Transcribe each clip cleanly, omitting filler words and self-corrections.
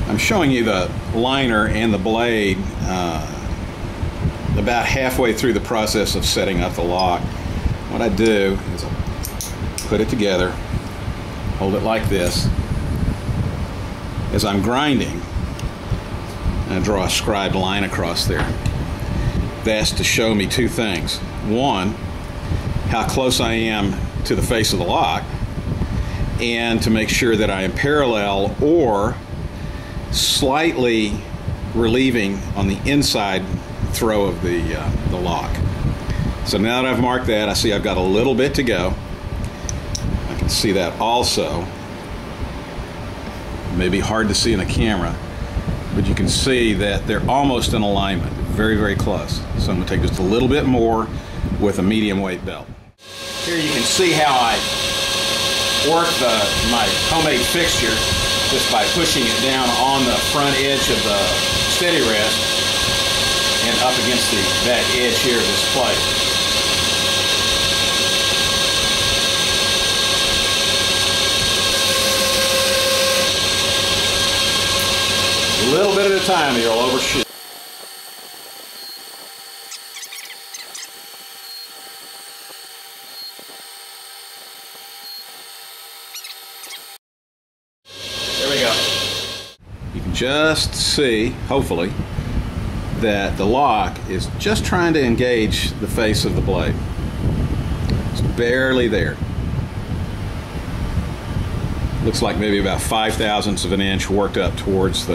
I'm showing you the liner and the blade about halfway through the process of setting up the lock. What I do is I put it together, hold it like this. As I'm grinding, I draw a scribed line across there. That's to show me two things. One, how close I am to the face of the lock, and to make sure that I am parallel or slightly relieving on the inside throw of the lock. So now that I've marked that, I see I've got a little bit to go. I can see that also. It may be hard to see in a camera, but you can see that they're almost in alignment, very, very close. So I'm going to take just a little bit more with a medium weight belt. Here you can see how I work my homemade fixture just by pushing it down on the front edge of the steady rest and up against that edge here of this plate. A little bit at a time or you'll overshoot. There we go. You can just see, hopefully, that the lock is just trying to engage the face of the blade. It's barely there. Looks like maybe about 5/1000ths of an inch worked up towards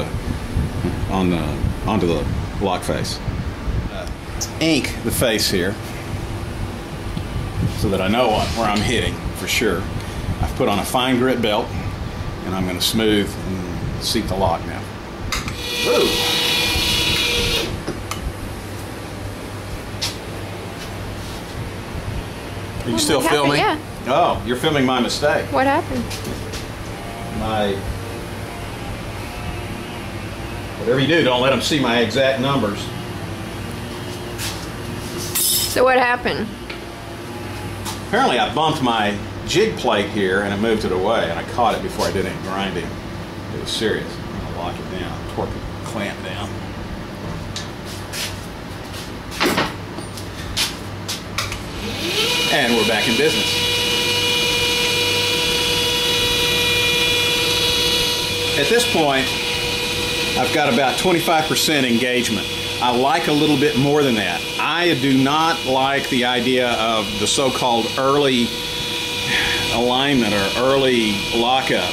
onto the lock face. Ink the face here so that I know where I'm hitting for sure. I've put on a fine grit belt and I'm going to smooth and seat the lock now. Woo! Are you still filming? Yeah. Oh, you're filming my mistake. What happened? Whatever you do, don't let them see my exact numbers. So what happened? Apparently I bumped my jig plate here and I moved it away and I caught it before I did any grinding. It was serious. I'm going to lock it down, torque the clamp down. And we're back in business. At this point, I've got about 25% engagement. I like a little bit more than that. I do not like the idea of the so-called early alignment or early lockup.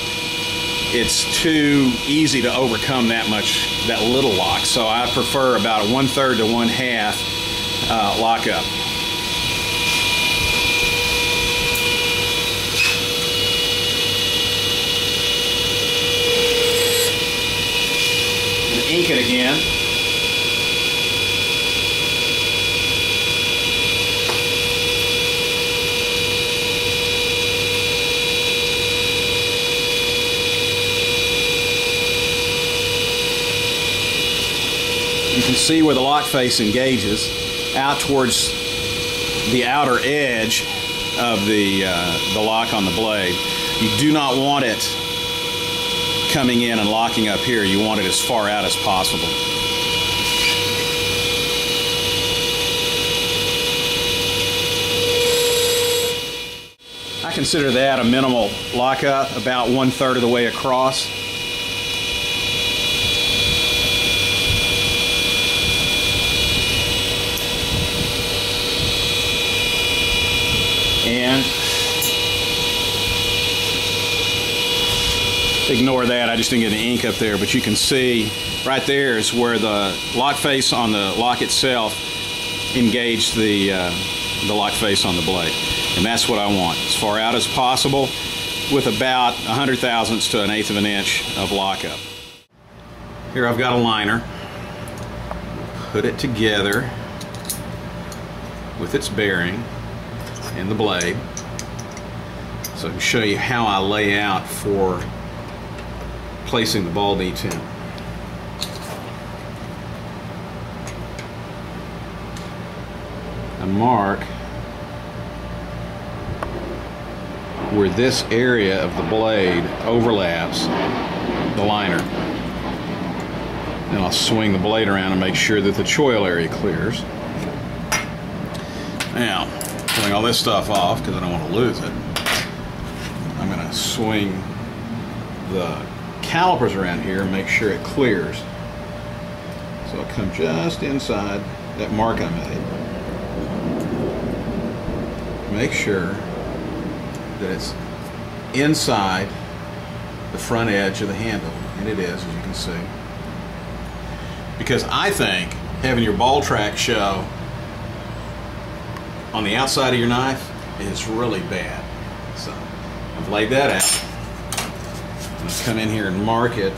It's too easy to overcome that little lock. So I prefer about a 1/3 to 1/2 lockup. Ink it again. You can see where the lock face engages out towards the outer edge of the lock on the blade. You do not want it coming in and locking up here. You want it as far out as possible. I consider that a minimal lockup, about 1/3 of the way across. And ignore that, I just didn't get any ink up there, but you can see right there is where the lock face on the lock itself engaged the lock face on the blade. And that's what I want, as far out as possible, with about 100/1000ths to 1/8 of an inch of lockup. Here I've got a liner. Put it together with its bearing and the blade. So I can show you how I lay out for placing the ball detent. I mark where this area of the blade overlaps the liner. Then I'll swing the blade around and make sure that the choil area clears. Now, pulling all this stuff off because I don't want to lose it, I'm going to swing the calipers around here and make sure it clears. So I'll come just inside that mark I made. Make sure that it's inside the front edge of the handle, and it is, as you can see. Because I think having your ball track show on the outside of your knife is really bad. So I've laid that out. I'm going to come in here and mark it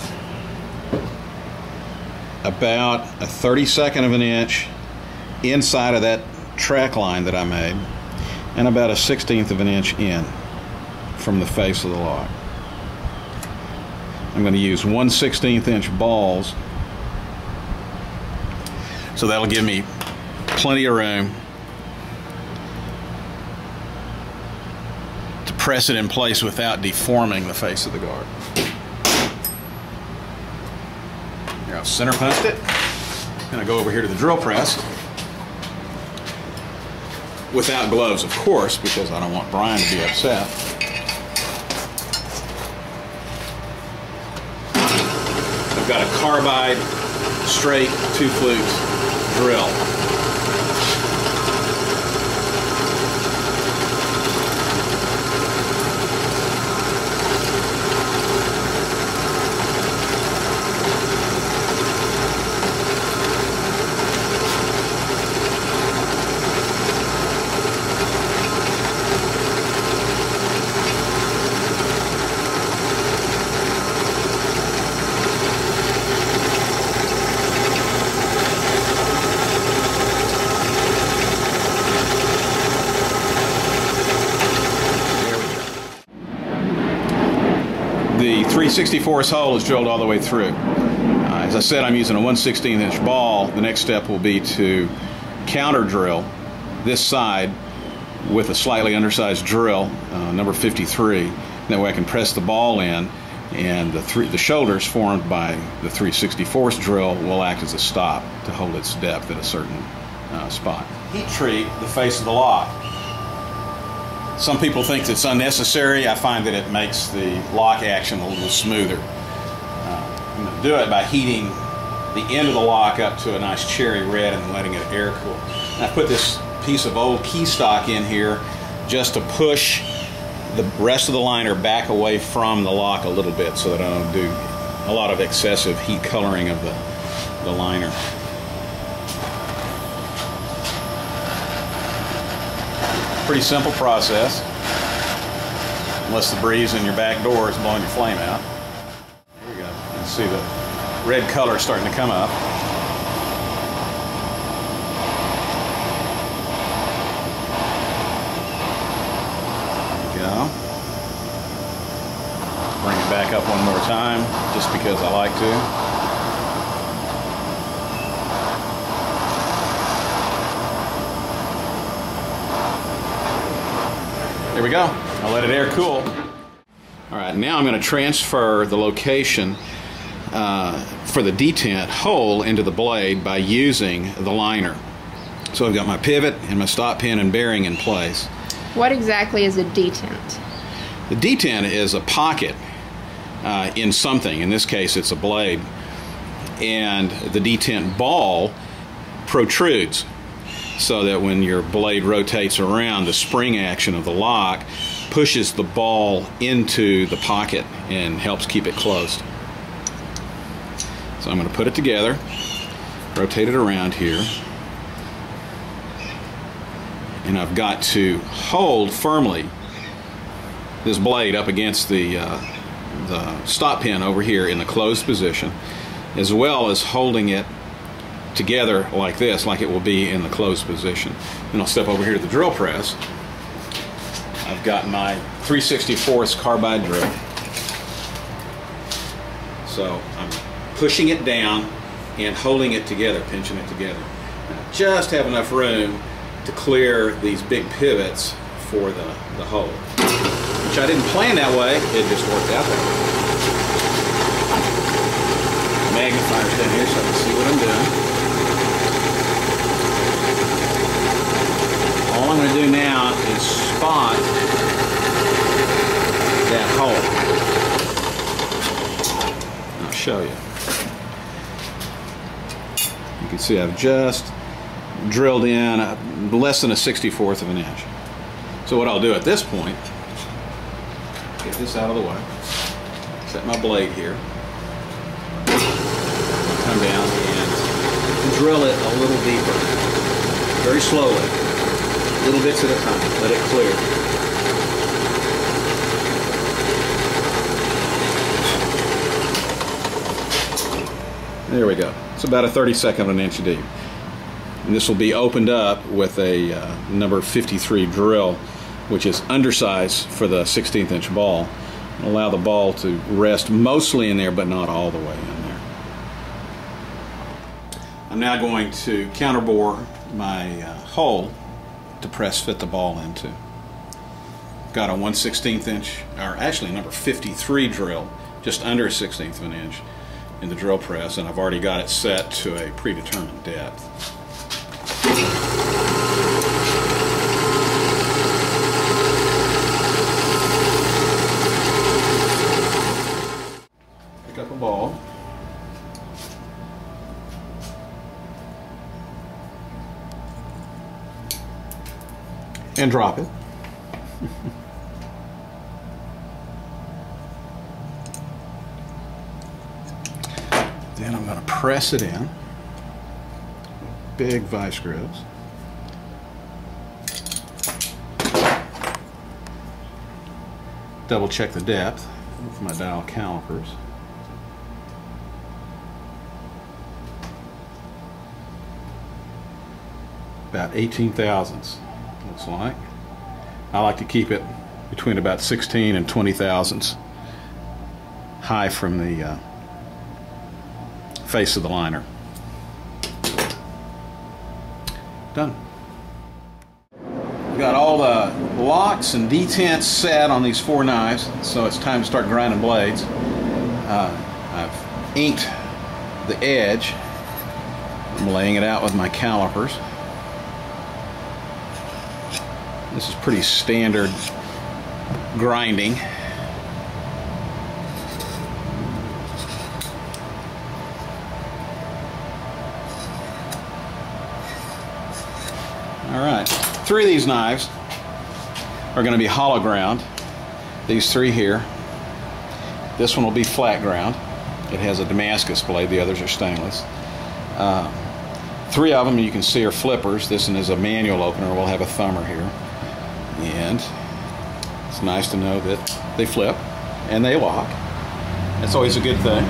about a 32nd of an inch inside of that track line that I made, and about a 1/16 of an inch in from the face of the lock. I'm going to use 1/16 inch balls, so that'll give me plenty of room to press it in place without deforming the face of the guard. Here, I've center punched it, and I go over here to the drill press without gloves, of course, because I don't want Brian to be upset. I've got a carbide straight 2 flutes drill. The 3/64 hole is drilled all the way through. As I said, I'm using a 1/16 inch ball. The next step will be to counter drill this side with a slightly undersized drill, number 53. That way I can press the ball in, and the shoulders formed by the 3/64 drill will act as a stop to hold its depth at a certain spot. Heat treat the face of the lock. Some people think it's unnecessary. I find that it makes the lock action a little smoother. I'm going to do it by heating the end of the lock up to a nice cherry red and then letting it air cool. And I put this piece of old key stock in here just to push the rest of the liner back away from the lock a little bit so that I don't do a lot of excessive heat coloring of the liner. Pretty simple process, unless the breeze in your back door is blowing your flame out. There we go. You can see the red color starting to come up. There we go. Bring it back up one more time, just because I like to. There we go. I'll let it air cool. All right, now I'm going to transfer the location for the detent hole into the blade by using the liner. So I've got my pivot and my stop pin and bearing in place. What exactly is a detent? The detent is a pocket in something. In this case, it's a blade. And the detent ball protrudes, so that when your blade rotates around, the spring action of the lock pushes the ball into the pocket and helps keep it closed. So I'm going to put it together, rotate it around here, and I've got to hold firmly this blade up against the stop pin over here in the closed position, as well as holding it together like this, like it will be in the closed position. Then I'll step over here to the drill press. I've got my 3/64 carbide drill. So I'm pushing it down and holding it together, pinching it together. And I just have enough room to clear these big pivots for the hole, which I didn't plan that way, it just worked out that way. magnifiers down here so I can see what I'm doing. All I'm going to do now is spot that hole. I'll show you. You can see I've just drilled in less than a 64th of an inch. So what I'll do at this point, get this out of the way, set my blade here, come down and drill it a little deeper, very slowly, little bits at a time, let it clear. There we go. It's about a 32nd of an inch deep. And this will be opened up with a number 53 drill, which is undersized for the 16th inch ball. It'll allow the ball to rest mostly in there, but not all the way in there. I'm now going to counterbore my hole to press fit the ball into. Got a 1/16 inch, or actually a number 53 drill, just under a 16th of an inch in the drill press, and I've already got it set to a predetermined depth. Pick up a ball. And drop it. Then I'm going to press it in. Big vice grips. Double check the depth with my dial calipers. About 18 thousandths, looks like. I like to keep it between about 16 and 20 thousandths high from the face of the liner. Done. We've got all the locks and detents set on these 4 knives, so it's time to start grinding blades. I've inked the edge. I'm laying it out with my calipers. This is pretty standard grinding. Alright, 3 of these knives are going to be hollow ground. These 3 here. This one will be flat ground. It has a Damascus blade, the others are stainless. 3 of them you can see are flippers. This one is a manual opener. We'll have a thumber here. And it's nice to know that they flip and they lock. That's always a good thing.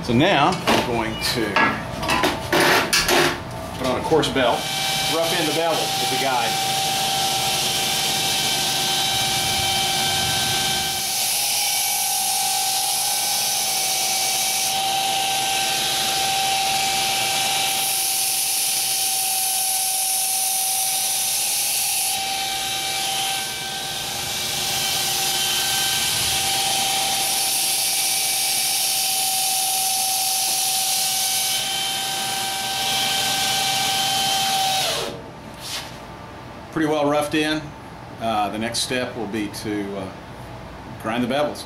So now I'm going to put on a coarse belt, rough end the bevel as a guide. Pretty well roughed in. The next step will be to grind the bevels.